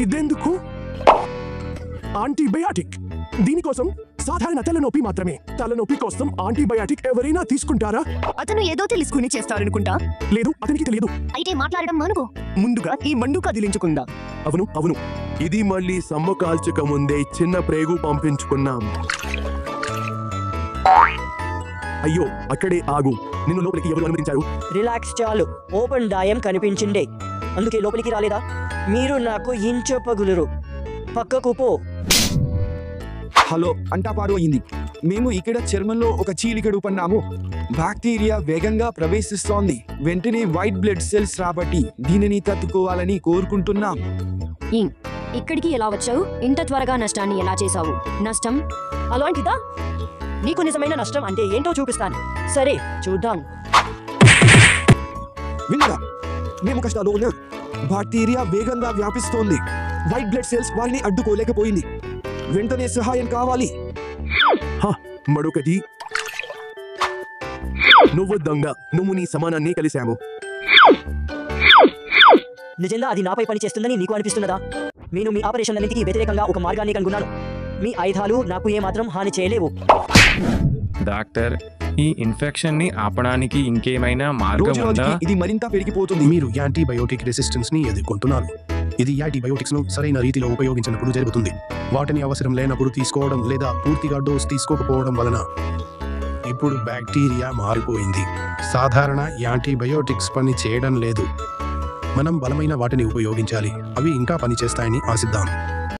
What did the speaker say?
ఇదెందుకు? యాంటీబయాటిక్. దీనికోసం సాధారణ తలనొప్పి మాత్రమే. తలనొప్పి కోసం యాంటీబయాటిక్ ఎవరైనా తీసుకుంటారా? అతను ఏదో తెలుసుకుని చేస్తారనుకుంటా. లేదు, అతనికి తెలియదు. అయితే మాట్లాడడం మానుకో. ముందుగా ఈ మండు కదిలించుకుందా. అవును అవును, ఇది మళ్ళీ సమ్మ కాల్చక ముందే చిన్న ప్రేగు పంపించుకున్నాం. అయ్యో, అక్కడే ఆగు. నిన్ను లోపలికి ఎవరు అనుమతించారు? రిలాక్స్ చాలు. ఓపెన్ దాయం కనిపించిండే, అందుకే లోపలికి రాలేదా? మీరు నాకు ఇంచొప్పగులరు. పక్కకు పో. హలో, అంటాపాడు అయింది. మేము ఇక్కడ చర్మంలో ఒక చీలిక రూపన్నాము. బ్యాక్టీరియా వేగంగా ప్రవేశిస్తోంది. వెంటనే వైట్ బ్లడ్ సెల్స్ రాబట్టి దీనిని తట్టుకోవాలని కోరుకుంటున్నాం. ఇక్కడికి ఎలా వచ్చావు? ఇంత త్వరగా నష్టాన్ని ఎలా చేశావు? నష్టం అలాంటిదా? నీకు నిజమైన నష్టం అంటే ఏంటో చూపిస్తాను. సరే, చూద్దాం. విన్నారా? మేము కష్టాలు ఉన్నాం. బ్యాక్టీరియా వేగంగా వ్యాపిస్తోంది. వైట్ బ్లడ్ సెల్స్ వారిని అడ్డుకోలేకపోయింది. వెంటనే సహాయం కావాలి. మరొకటి, నువ్వు దొంగ. నువ్వు నీ సమానాన్ని కలిశాము. నిజంగా అది నాపై పని చేస్తుందని నీకు అనిపిస్తున్నదా? నేను మీ ఆపరేషన్లన్నిటికీ వ్యతిరేకంగా ఒక మార్గాన్ని కనుగొన్నాను. మీ ఆయుధాలు నాకు ఏమాత్రం హాని చేయలేవు. డాక్టర్, ఈ ఇన్ఫెక్షన్ ని ఆపడానికి ఇంకేమైనా మార్గం ఉందా? ఇది మరింత పెరిగిపోతుంది. మీరు యాంటీబయోటిక్ రెసిస్టెన్స్ ని ఎదుర్కొంటున్నారు. ఇది యాంటీబయోటిక్స్ ను సరైన రీతిలో ఉపయోగించినప్పుడు జరుగుతుంది. వాటిని అవసరం లేనప్పుడు తీసుకోవడం లేదా పూర్తిగా డోస్ తీసుకోకపోవడం వలన. ఇప్పుడు బ్యాక్టీరియా మారిపోయింది. సాధారణ యాంటీబయోటిక్స్ పని చేయడం లేదు. మనం బలమైన వాటిని ఉపయోగించాలి. అవి ఇంకా పనిచేస్తాయని ఆశిద్దాం.